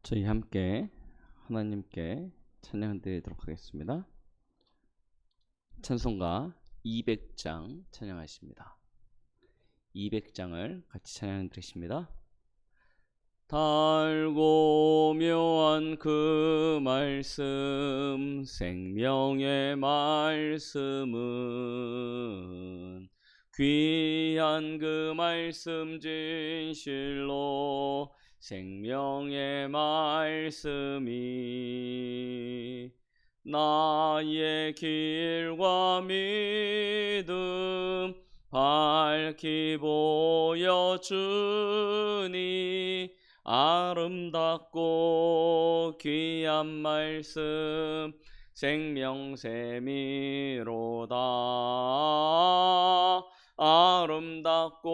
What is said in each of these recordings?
저희 함께 하나님께 찬양 드리도록 하겠습니다. 찬송가 200장 찬양하십니다. 200장을 같이 찬양 드리십니다. 달고 묘한 그 말씀, 생명의 말씀은 귀한 그 말씀 진실로 생명의 말씀이 나의 길과 믿음 밝히 보여주니 아름답고 귀한 말씀 생명샘이로다. 아름답고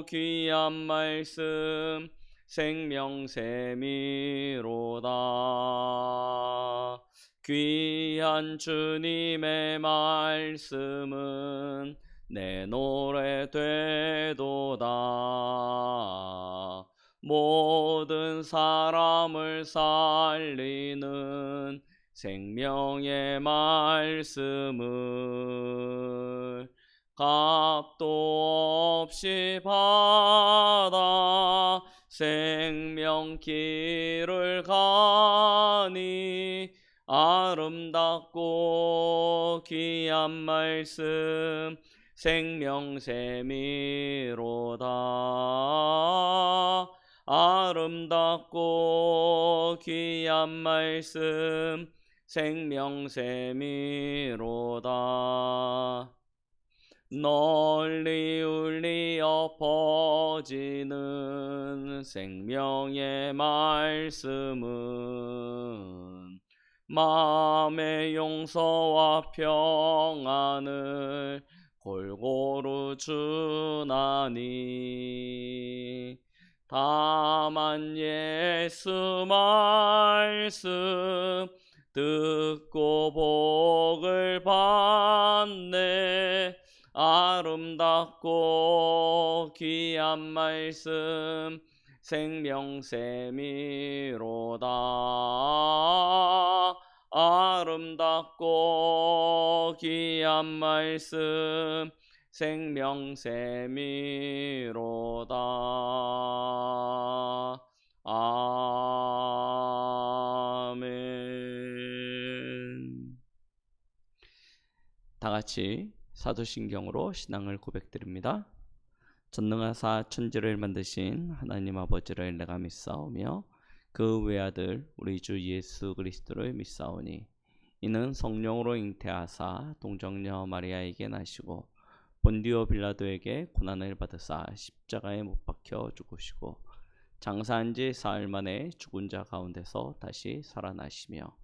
귀한 말씀 생명샘이로다. 귀한 주님의 말씀은 내 노래 되도다. 모든 사람을 살리는 생명의 말씀을 값도 없이 받아 생명길을 가니 아름답고 귀한 말씀 생명샘이로다. 아름답고 귀한 말씀 생명샘이로다. 널리 울리어 퍼지는 생명의 말씀은 마음의 용서와 평안을 골고루 주나니 다만 예수 말씀 듣고 복을 받네. 아름답고 귀한 말씀 생명샘이로다. 아름답고 귀한 말씀 생명샘이로다. 아멘. 다 같이 사도신경으로 신앙을 고백드립니다. 전능하사 천지를 만드신 하나님 아버지를 내가 믿사오며 그 외아들 우리 주 예수 그리스도를 믿사오니 이는 성령으로 잉태하사 동정녀 마리아에게 나시고 본디오 빌라도에게 고난을 받으사 십자가에 못 박혀 죽으시고 장사한 지 사흘 만에 죽은 자 가운데서 다시 살아나시며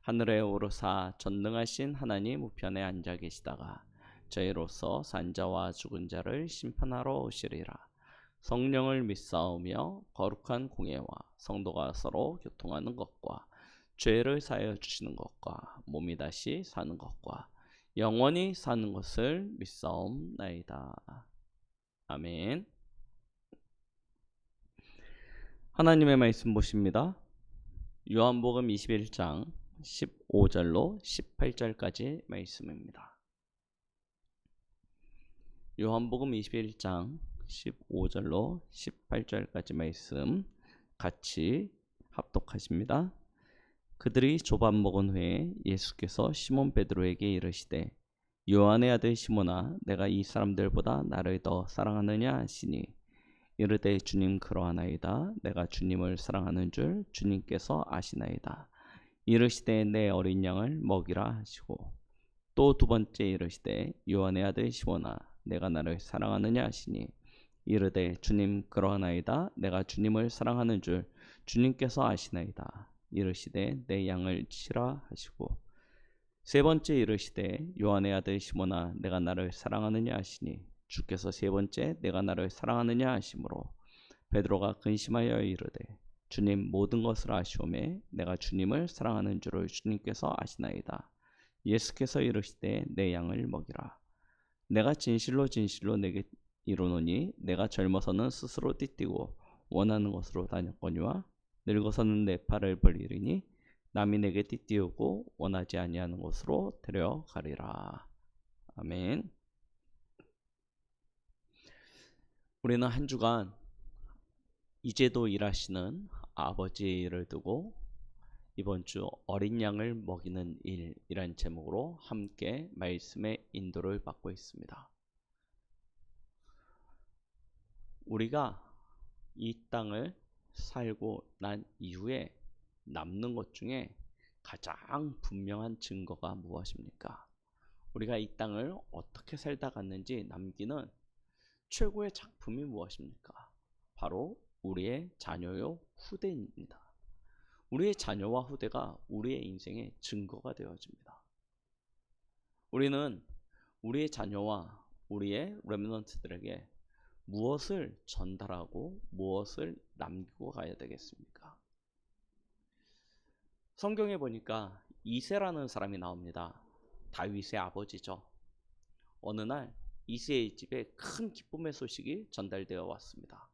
하늘에 오르사 전능하신 하나님 우편에 앉아 계시다가 저희로서 산 자와 죽은 자를 심판하러 오시리라. 성령을 믿사오며 거룩한 공예와 성도가 서로 교통하는 것과 죄를 사하여 주시는 것과 몸이 다시 사는 것과 영원히 사는 것을 믿사옵나이다. 아멘. 하나님의 말씀 보십니다. 요한복음 21장 15절로 18절까지 말씀입니다. 요한복음 21장 15절로 18절까지 말씀 같이 합독하십니다. 그들이 조밥 먹은 후에 예수께서 시몬 베드로에게 이르시되 요한의 아들 시몬아 내가 이 사람들보다 나를 더 사랑하느냐 하시니 이르되 주님 그러하나이다. 내가 주님을 사랑하는 줄 주님께서 아시나이다. 이르시되 내 어린 양을 먹이라 하시고 또 두 번째 이르시되 요한의 아들 시몬아 내가 나를 사랑하느냐 하시니 이르되 주님 그러하나이다. 내가 주님을 사랑하는 줄 주님께서 아시나이다. 이르시되 내 양을 치라 하시고 세 번째 이르시되 요한의 아들 시몬아 내가 나를 사랑하느냐 하시니 주께서 세 번째 내가 나를 사랑하느냐 하시므로 베드로가 근심하여 이르되 주님 모든 것을 아시오매 내가 주님을 사랑하는 줄을 주님께서 아시나이다. 예수께서 이르시되 내 양을 먹이라. 내가 진실로 진실로 내게 이르노니 내가 젊어서는 스스로 띠띠고 원하는 것으로 다녔거니와 늙어서는 내 팔을 벌리리니 남이 내게 띠띠우고 원하지 아니하는 곳으로 데려가리라. 아멘. 우리는 한 주간 이제도 일하시는 아버지의 일을 두고 이번 주 어린 양을 먹이는 일이란 제목으로 함께 말씀의 인도를 받고 있습니다. 우리가 이 땅을 살고 난 이후에 남는 것 중에 가장 분명한 증거가 무엇입니까? 우리가 이 땅을 어떻게 살다 갔는지 남기는 최고의 작품이 무엇입니까? 바로 우리의 자녀요 후대입니다. 우리의 자녀와 후대가 우리의 인생의 증거가 되어집니다. 우리는 우리의 자녀와 우리의 렘넌트들에게 무엇을 전달하고 무엇을 남기고 가야 되겠습니까? 성경에 보니까 이새라는 사람이 나옵니다. 다윗의 아버지죠. 어느 날 이새의 집에 큰 기쁨의 소식이 전달되어 왔습니다.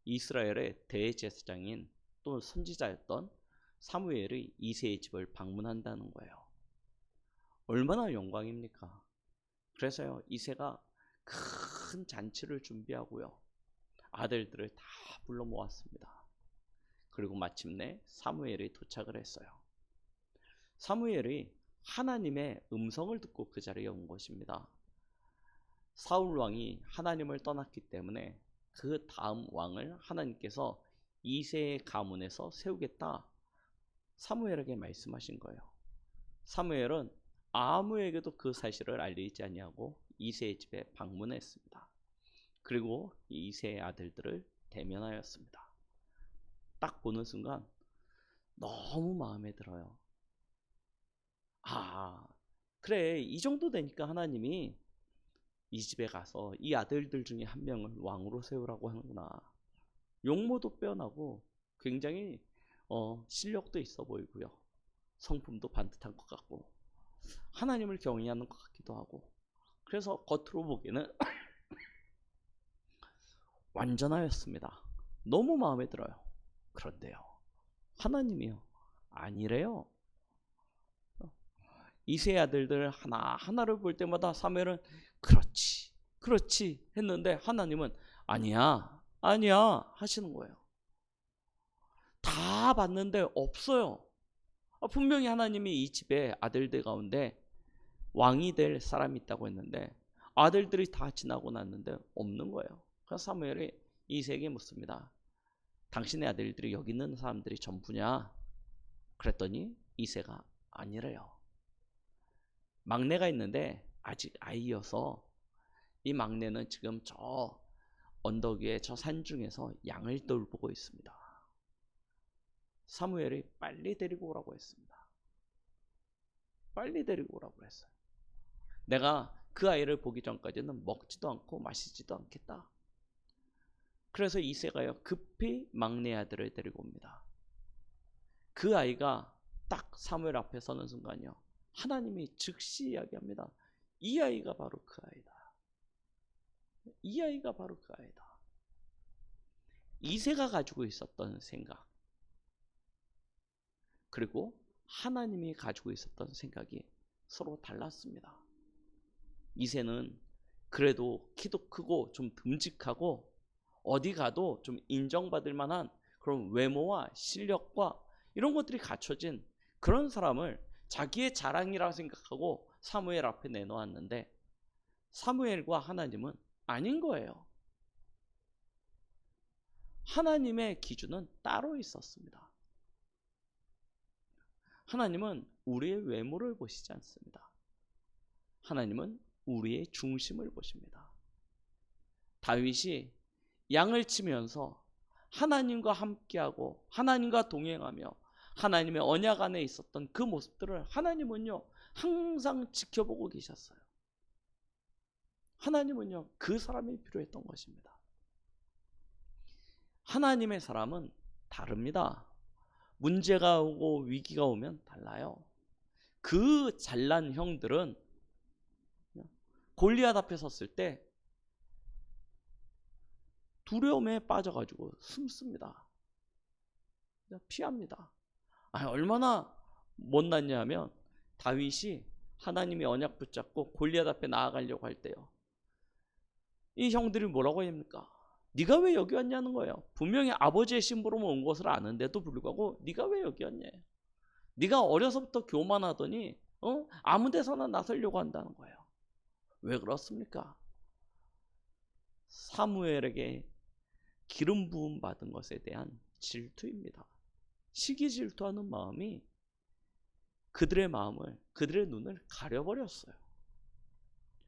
이스라엘의 대제사장인 또 선지자였던 사무엘이 이새의 집을 방문한다는 거예요. 얼마나 영광입니까? 그래서요, 이새가 큰 잔치를 준비하고요, 아들들을 다 불러 모았습니다. 그리고 마침내 사무엘이 도착을 했어요. 사무엘이 하나님의 음성을 듣고 그 자리에 온 것입니다. 사울 왕이 하나님을 떠났기 때문에 그 다음 왕을 하나님께서 이새의 가문에서 세우겠다 사무엘에게 말씀하신 거예요. 사무엘은 아무에게도 그 사실을 알리지 아니하고 이새의 집에 방문했습니다. 그리고 이새의 아들들을 대면하였습니다. 딱 보는 순간 너무 마음에 들어요. 아, 그래, 이 정도 되니까 하나님이 이 집에 가서 이 아들들 중에 한 명을 왕으로 세우라고 하는구나. 용모도 빼어나고 굉장히 실력도 있어 보이고요, 성품도 반듯한 것 같고 하나님을 경외하는 것 같기도 하고, 그래서 겉으로 보기에는 완전하였습니다. 너무 마음에 들어요. 그런데요, 하나님이요, 아니래요. 이세 아들들 하나하나를 볼 때마다 사무엘은 그렇지 그렇지 했는데 하나님은 아니야 아니야 하시는 거예요. 다 봤는데 없어요. 분명히 하나님이 이 집에 아들들 가운데 왕이 될 사람이 있다고 했는데 아들들이 다 지나고 났는데 없는 거예요. 그래서 사무엘이 이새에게 묻습니다. 당신의 아들들이 여기 있는 사람들이 전부냐? 그랬더니 이새가 아니래요. 막내가 있는데 아직 아이여서 이 막내는 지금 저 언덕 위에 저 산중에서 양을 돌보고 있습니다. 사무엘이 빨리 데리고 오라고 했습니다. 빨리 데리고 오라고 했어요. 내가 그 아이를 보기 전까지는 먹지도 않고 마시지도 않겠다. 그래서 이새가요, 급히 막내 아들을 데리고 옵니다. 그 아이가 딱 사무엘 앞에 서는 순간이요, 하나님이 즉시 이야기합니다. 이 아이가 바로 그 아이다. 이 아이가 바로 그 아이다. 이새가 가지고 있었던 생각, 그리고 하나님이 가지고 있었던 생각이 서로 달랐습니다. 이새는 그래도 키도 크고 좀 듬직하고 어디 가도 좀 인정받을 만한 그런 외모와 실력과 이런 것들이 갖춰진 그런 사람을 자기의 자랑이라고 생각하고 사무엘 앞에 내놓았는데 사무엘과 하나님은 아닌 거예요. 하나님의 기준은 따로 있었습니다. 하나님은 우리의 외모를 보시지 않습니다. 하나님은 우리의 중심을 보십니다. 다윗이 양을 치면서 하나님과 함께하고 하나님과 동행하며 하나님의 언약 안에 있었던 그 모습들을 하나님은요 항상 지켜보고 계셨어요. 하나님은요 그 사람이 필요했던 것입니다. 하나님의 사람은 다릅니다. 문제가 오고 위기가 오면 달라요. 그 잘난 형들은 골리앗 앞에 섰을 때 두려움에 빠져가지고 숨습니다. 피합니다. 얼마나 못났냐 하면 다윗이 하나님이 언약 붙잡고 골리앗 앞에 나아가려고 할 때요, 이 형들이 뭐라고 합니까? 네가 왜 여기 왔냐는 거예요. 분명히 아버지의 심부름으로 온 것을 아는데도 불구하고 네가 왜 여기 왔냐. 네가 어려서부터 교만하더니 아무 데서나 나서려고 한다는 거예요. 왜 그렇습니까? 사무엘에게 기름 부음 받은 것에 대한 질투입니다. 시기 질투하는 마음이 그들의 마음을, 그들의 눈을 가려버렸어요.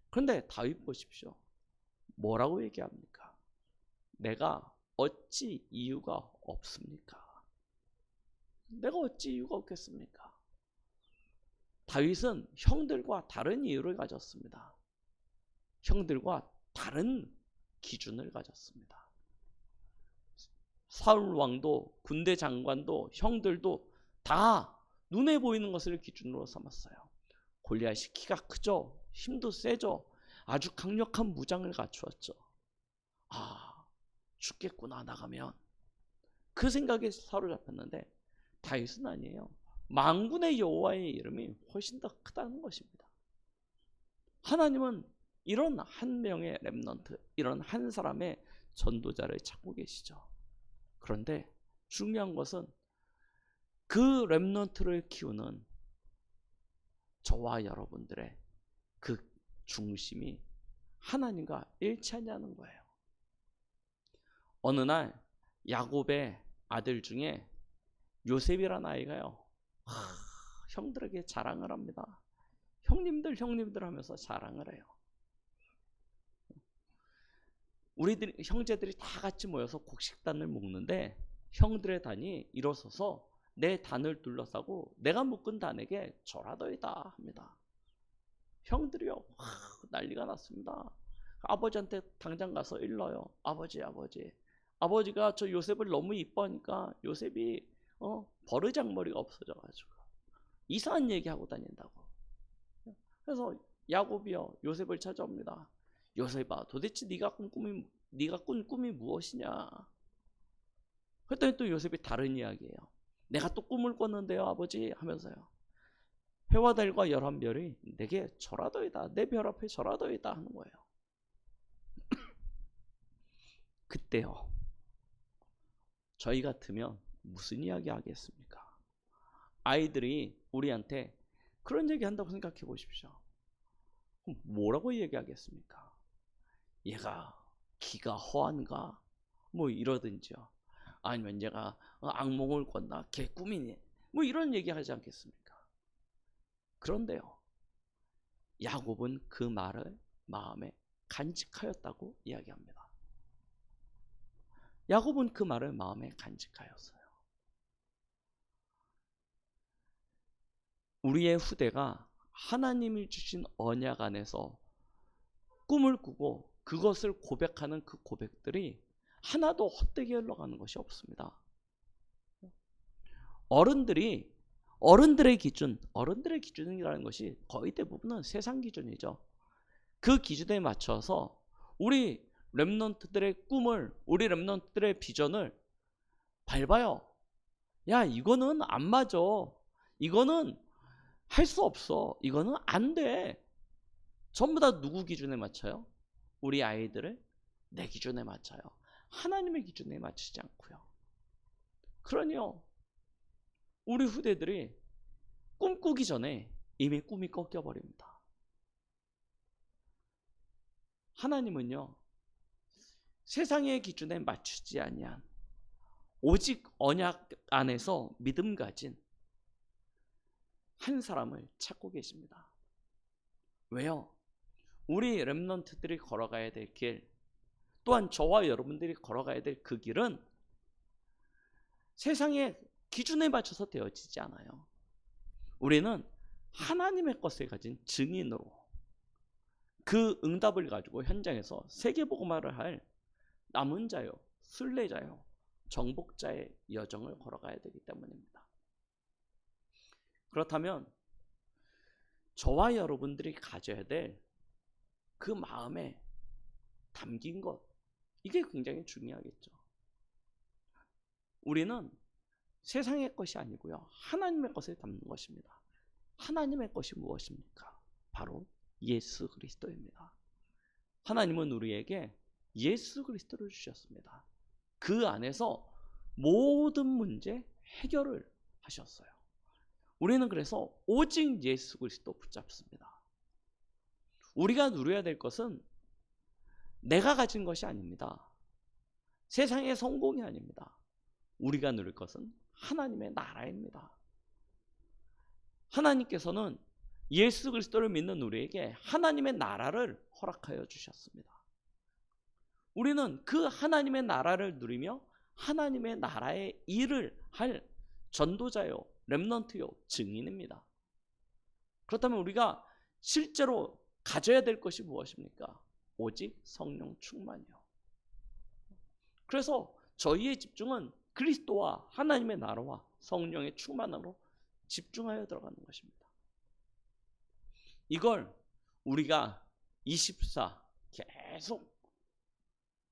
그런데 다윗 보십시오. 뭐라고 얘기합니까? 내가 어찌 이유가 없습니까? 내가 어찌 이유가 없겠습니까? 다윗은 형들과 다른 이유를 가졌습니다. 형들과 다른 기준을 가졌습니다. 사울 왕도, 군대 장관도, 형들도 다 눈에 보이는 것을 기준으로 삼았어요. 골리앗이 키가 크죠, 힘도 세죠, 아주 강력한 무장을 갖추었죠. 죽겠구나 나가면, 그 생각에 사로잡혔는데 다윗은 아니에요. 만군의 여호와의 이름이 훨씬 더 크다는 것입니다. 하나님은 이런 한 명의 렘넌트, 이런 한 사람의 전도자를 찾고 계시죠. 그런데 중요한 것은 그 렘넌트를 키우는 저와 여러분들의 그 중심이 하나님과 일치하냐는 거예요. 어느 날 야곱의 아들 중에 요셉이라는 아이가요, 형들에게 자랑을 합니다. 형님들 하면서 자랑을 해요. 우리들 형제들이 다 같이 모여서 곡식단을 먹는데 형들의 단이 일어서서 내 단을 둘러싸고 내가 묶은 단에게 절하더이다 합니다. 형들이요, 난리가 났습니다. 아버지한테 당장 가서 일러요. 아버지가 저 요셉을 너무 이뻐하니까 요셉이 버르장머리가 없어져가지고 이상한 얘기하고 다닌다고. 그래서 야곱이요, 요셉을 찾아옵니다. 요셉아, 도대체 네가 꾼 꿈이 무엇이냐? 그랬더니 또 요셉이 다른 이야기예요. 내가 또 꿈을 꿨는데요 아버지 하면서요, 해와 달과 11별이 내게 절하더이다, 내 별 앞에 절하더이다 하는 거예요. 그때요, 저희 같으면 무슨 이야기 하겠습니까? 아이들이 우리한테 그런 얘기 한다고 생각해 보십시오. 뭐라고 얘기하겠습니까? 얘가 기가 허한가? 뭐 이러든지요. 아니면 얘가 악몽을 꿨나? 개꿈이니? 뭐 이런 얘기 하지 않겠습니까? 그런데요, 야곱은 그 말을 마음에 간직하였다고 이야기합니다. 야곱은 그 말을 마음에 간직하였어요. 우리의 후대가 하나님이 주신 언약 안에서 꿈을 꾸고 그것을 고백하는 그 고백들이 하나도 헛되게 흘러가는 것이 없습니다. 어른들의 기준이라는 것이 거의 대부분은 세상 기준이죠. 그 기준에 맞춰서 우리 렘넌트들의 꿈을, 우리 렘넌트들의 비전을 밟아요. 야, 이거는 안 맞아. 이거는 할 수 없어. 이거는 안 돼. 전부 다 누구 기준에 맞춰요? 우리 아이들을 내 기준에 맞춰요. 하나님의 기준에 맞추지 않고요. 그러니요, 우리 후대들이 꿈꾸기 전에 이미 꿈이 꺾여버립니다. 하나님은요, 세상의 기준에 맞추지 아니한 오직 언약 안에서 믿음 가진 한 사람을 찾고 계십니다. 왜요? 우리 렘넌트들이 걸어가야 될 길, 또한 저와 여러분들이 걸어가야 될 그 길은 세상의 기준에 맞춰서 되어지지 않아요. 우리는 하나님의 것을 가진 증인으로 그 응답을 가지고 현장에서 세계복음화를 할 남은 자요, 순례자요, 정복자의 여정을 걸어가야 되기 때문입니다. 그렇다면 저와 여러분들이 가져야 될 그 마음에 담긴 것, 이게 굉장히 중요하겠죠. 우리는 세상의 것이 아니고요, 하나님의 것을 담는 것입니다. 하나님의 것이 무엇입니까? 바로 예수 그리스도입니다. 하나님은 우리에게 예수 그리스도를 주셨습니다. 그 안에서 모든 문제 해결을 하셨어요. 우리는 그래서 오직 예수 그리스도 붙잡습니다. 우리가 누려야 될 것은 내가 가진 것이 아닙니다. 세상의 성공이 아닙니다. 우리가 누릴 것은 하나님의 나라입니다. 하나님께서는 예수 그리스도를 믿는 우리에게 하나님의 나라를 허락하여 주셨습니다. 우리는 그 하나님의 나라를 누리며 하나님의 나라의 일을 할 전도자요, 렘넌트요, 증인입니다. 그렇다면 우리가 실제로 가져야 될 것이 무엇입니까? 오직 성령 충만이요. 그래서 저희의 집중은 그리스도와 하나님의 나라와 성령의 충만으로 집중하여 들어가는 것입니다. 이걸 우리가 24 계속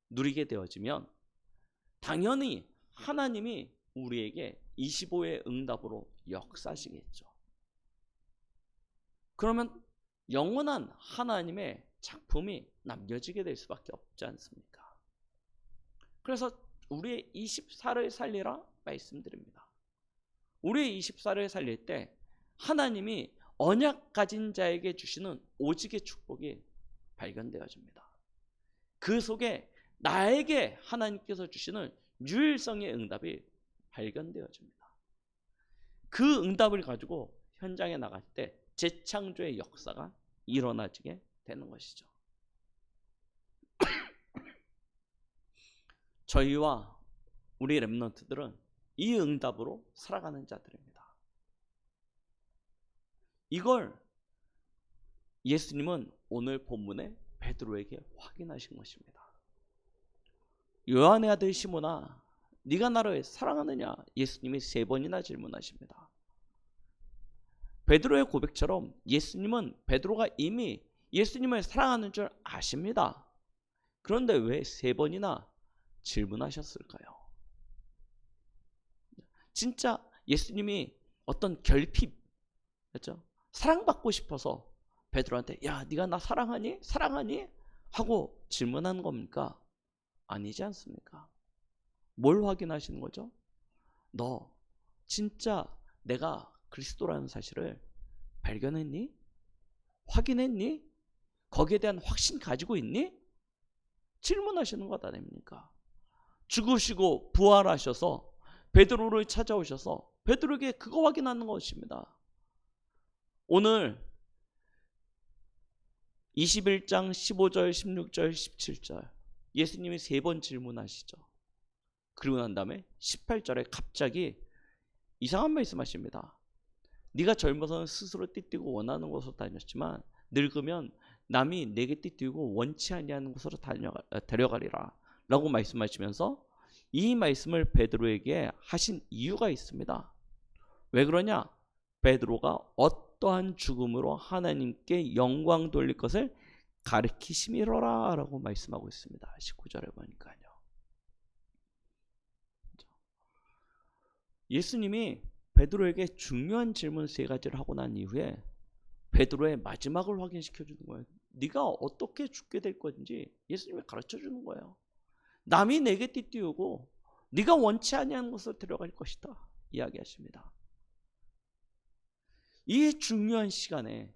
누리게 되어지면 당연히 하나님이 우리에게 25의 응답으로 역사하시겠죠. 그러면 영원한 하나님의 작품이 남겨지게 될 수밖에 없지 않습니까? 그래서 우리의 24를 살리라 말씀드립니다. 우리의 24를 살릴 때 하나님이 언약 가진 자에게 주시는 오직의 축복이 발견되어집니다. 그 속에 나에게 하나님께서 주시는 유일성의 응답이 발견되어집니다. 그 응답을 가지고 현장에 나갈 때 재창조의 역사가 일어나지게 되는 것이죠. 저희와 우리 렘넌트들은 이 응답으로 살아가는 자들입니다. 이걸 예수님은 오늘 본문에 베드로에게 확인하신 것입니다. 요한의 아들 시몬아, 네가 나를 사랑하느냐? 예수님이 3번이나 질문하십니다. 베드로의 고백처럼 예수님은 베드로가 이미 예수님을 사랑하는 줄 아십니다. 그런데 왜 3번이나 질문하셨을까요? 진짜 예수님이 어떤 결핍, 그렇죠? 사랑받고 싶어서 베드로한테 야, 네가 나 사랑하니? 사랑하니? 하고 질문한 겁니까? 아니지 않습니까? 뭘 확인하시는 거죠? 너 진짜 내가 그리스도라는 사실을 발견했니? 확인했니? 거기에 대한 확신 가지고 있니? 질문하시는 것 아닙니까? 죽으시고 부활하셔서 베드로를 찾아오셔서 베드로에게 그거 확인하는 것입니다. 오늘 21장 15절, 16절, 17절 예수님이 3번 질문하시죠. 그리고 난 다음에 18절에 갑자기 이상한 말씀하십니다. 네가 젊어서는 스스로 띠뛰고 원하는 곳으로 다녔지만 늙으면 남이 내게 띠뛰고 원치 아니하는 곳으로 데려가리라 라고 말씀하시면서 이 말씀을 베드로에게 하신 이유가 있습니다. 왜 그러냐? 베드로가 어떠한 죽음으로 하나님께 영광 돌릴 것을 가르치심이로라 라고 말씀하고 있습니다. 19절에 보니까요. 예수님이 베드로에게 중요한 질문 3가지를 하고 난 이후에 베드로의 마지막을 확인시켜 주는 거예요. 네가 어떻게 죽게 될 건지 예수님이 가르쳐 주는 거예요. 남이 내게 띠띠우고 네가 원치 아니하는 곳으로 데려갈 것이다 이야기하십니다. 이 중요한 시간에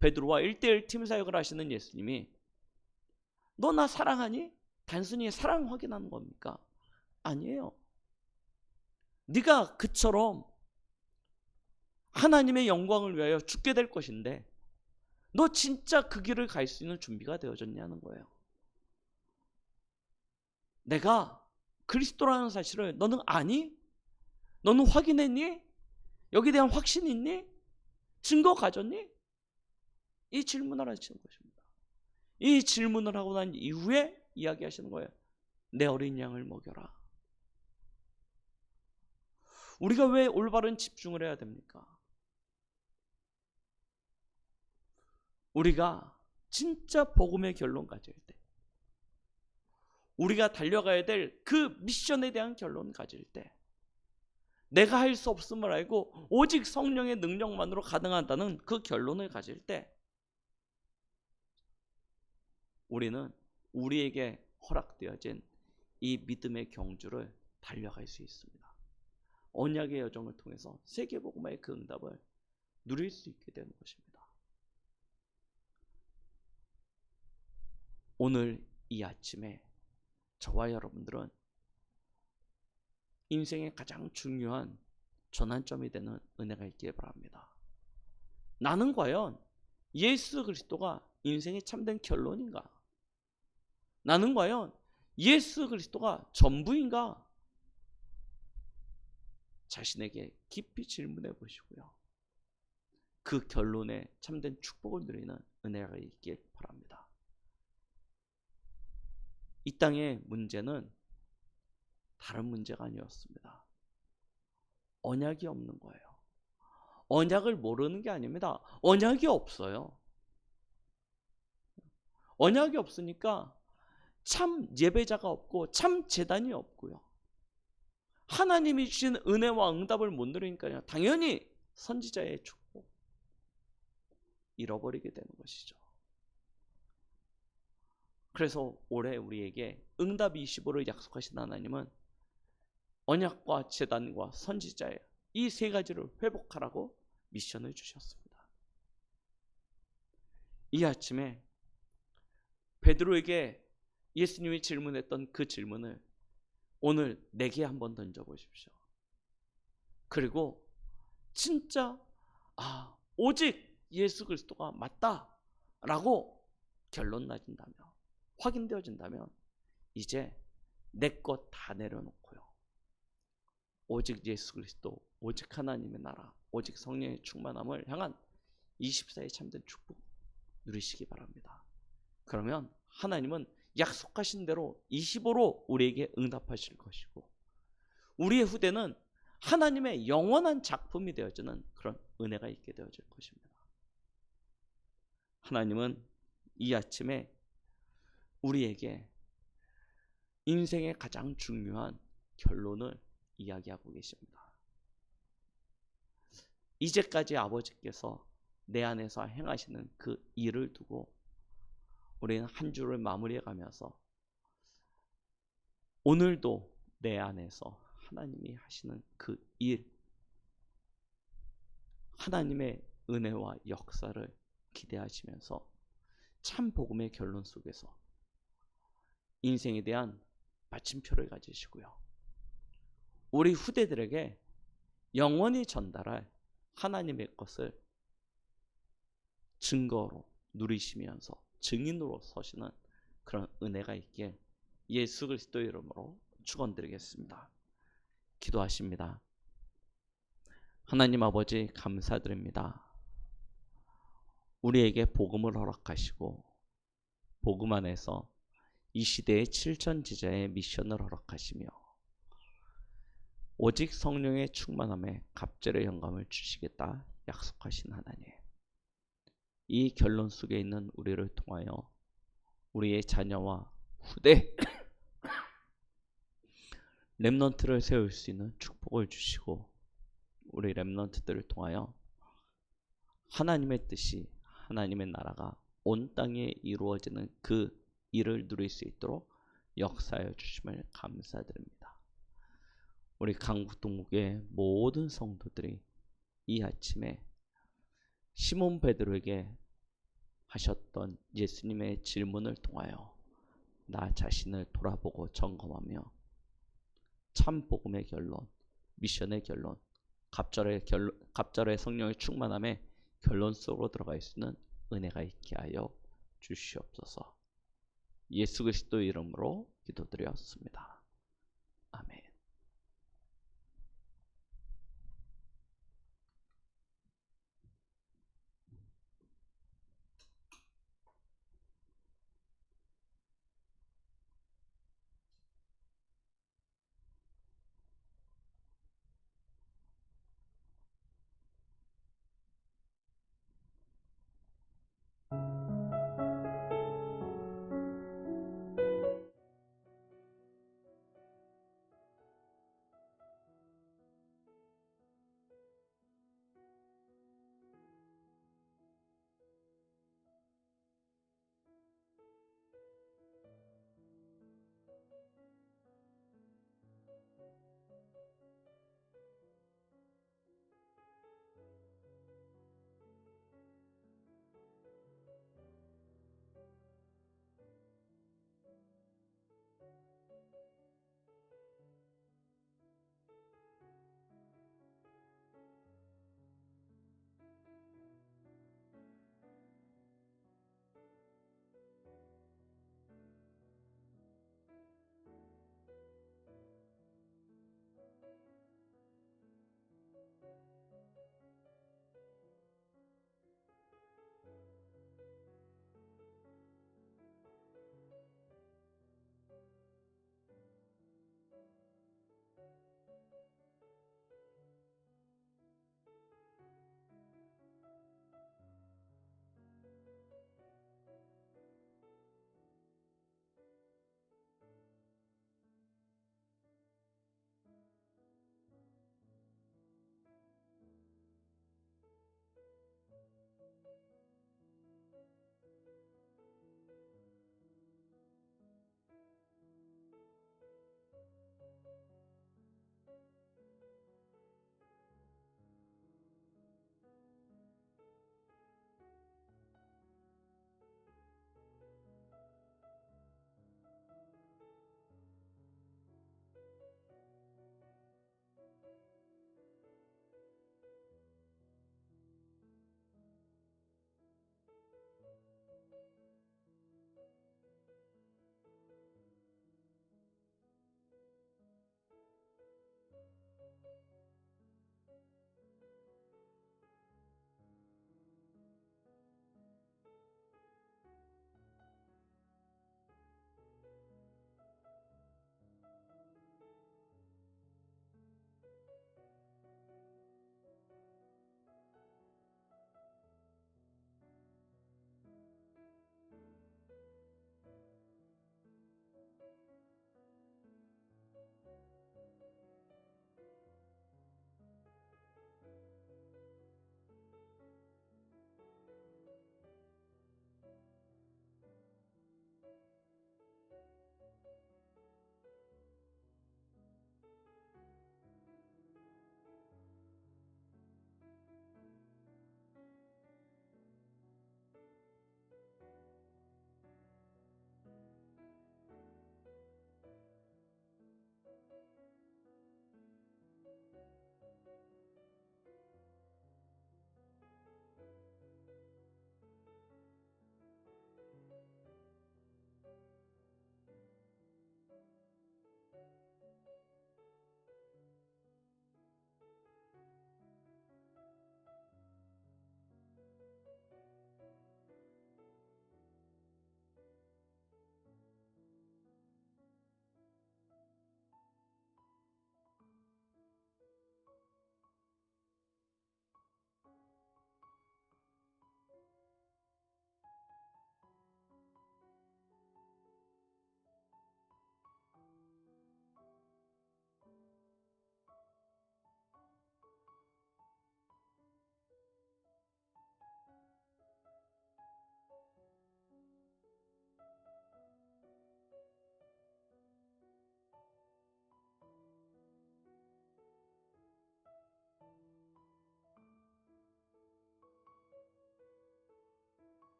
베드로와 1대1 팀 사역을 하시는 예수님이 너 나 사랑하니? 단순히 사랑 확인하는 겁니까? 아니에요. 네가 그처럼 하나님의 영광을 위하여 죽게 될 것인데 너 진짜 그 길을 갈 수 있는 준비가 되어졌냐는 거예요. 내가 그리스도라는 사실을 너는 아니? 너는 확인했니? 여기에 대한 확신이 있니? 증거 가졌니? 이 질문을 하시는 것입니다. 이 질문을 하고 난 이후에 이야기하시는 거예요. 내 어린 양을 먹여라. 우리가 왜 올바른 집중을 해야 됩니까? 우리가 진짜 복음의 결론 가질 때, 우리가 달려가야 될 그 미션에 대한 결론 가질 때, 내가 할 수 없음을 알고 오직 성령의 능력만으로 가능하다는 그 결론을 가질 때 우리는 우리에게 허락되어진 이 믿음의 경주를 달려갈 수 있습니다. 언약의 여정을 통해서 세계복음화의 그 응답을 누릴 수 있게 되는 것입니다. 오늘 이 아침에 저와 여러분들은 인생의 가장 중요한 전환점이 되는 은혜가 있기를 바랍니다. 나는 과연 예수 그리스도가 인생의 참된 결론인가? 나는 과연 예수 그리스도가 전부인가? 자신에게 깊이 질문해 보시고요. 그 결론에 참된 축복을 누리는 은혜가 있길 바랍니다. 이 땅의 문제는 다른 문제가 아니었습니다. 언약이 없는 거예요. 언약을 모르는 게 아닙니다. 언약이 없어요. 언약이 없으니까 참 예배자가 없고 참 제단이 없고요. 하나님이 주신 은혜와 응답을 못 누리니까요. 당연히 선지자의 축복 잃어버리게 되는 것이죠. 그래서 올해 우리에게 응답 25를 약속하신 하나님은 언약과 제단과 선지자의 이 세 가지를 회복하라고 미션을 주셨습니다. 이 아침에 베드로에게 예수님이 질문했던 그 질문을 오늘 내게 한번 던져보십시오. 그리고 진짜 오직 예수 그리스도가 맞다라고 결론 나진다면, 확인되어진다면 이제 내 것 다 내려놓고요. 오직 예수 그리스도, 오직 하나님의 나라, 오직 성령의 충만함을 향한 24의 참된 축복 누리시기 바랍니다. 그러면 하나님은 약속하신 대로 25로 우리에게 응답하실 것이고 우리의 후대는 하나님의 영원한 작품이 되어지는 그런 은혜가 있게 되어질 것입니다. 하나님은 이 아침에 우리에게 인생의 가장 중요한 결론을 이야기하고 계십니다. 이제까지 아버지께서 내 안에서 행하시는 그 일을 두고 우리는 한 주를 마무리해 가면서 오늘도 내 안에서 하나님이 하시는 그 일, 하나님의 은혜와 역사를 기대하시면서 참 복음의 결론 속에서 인생에 대한 마침표를 가지시고요. 우리 후대들에게 영원히 전달할 하나님의 것을 증거로 누리시면서 증인으로 서시는 그런 은혜가 있기에 예수 그리스도의 이름으로 축원드리겠습니다. 기도하십니다. 하나님 아버지 감사드립니다. 우리에게 복음을 허락하시고 복음 안에서 이 시대의 칠천지자의 미션을 허락하시며 오직 성령의 충만함에 갑절의 영감을 주시겠다 약속하신 하나님, 이 결론 속에 있는 우리를 통하여 우리의 자녀와 후대 렘넌트를 세울 수 있는 축복을 주시고 우리 렘넌트들을 통하여 하나님의 뜻이, 하나님의 나라가 온 땅에 이루어지는 그 일을 누릴 수 있도록 역사하여 주심을 감사드립니다. 우리 강북동국의 모든 성도들이 이 아침에 시몬 베드로에게 하셨던 예수님의 질문을 통하여 나 자신을 돌아보고 점검하며 참 복음의 결론, 미션의 결론, 갑절의 성령의 충만함의 결론 속으로 들어갈 수 있는 은혜가 있게 하여 주시옵소서. 예수 그리스도 이름으로 기도드렸습니다. 아멘.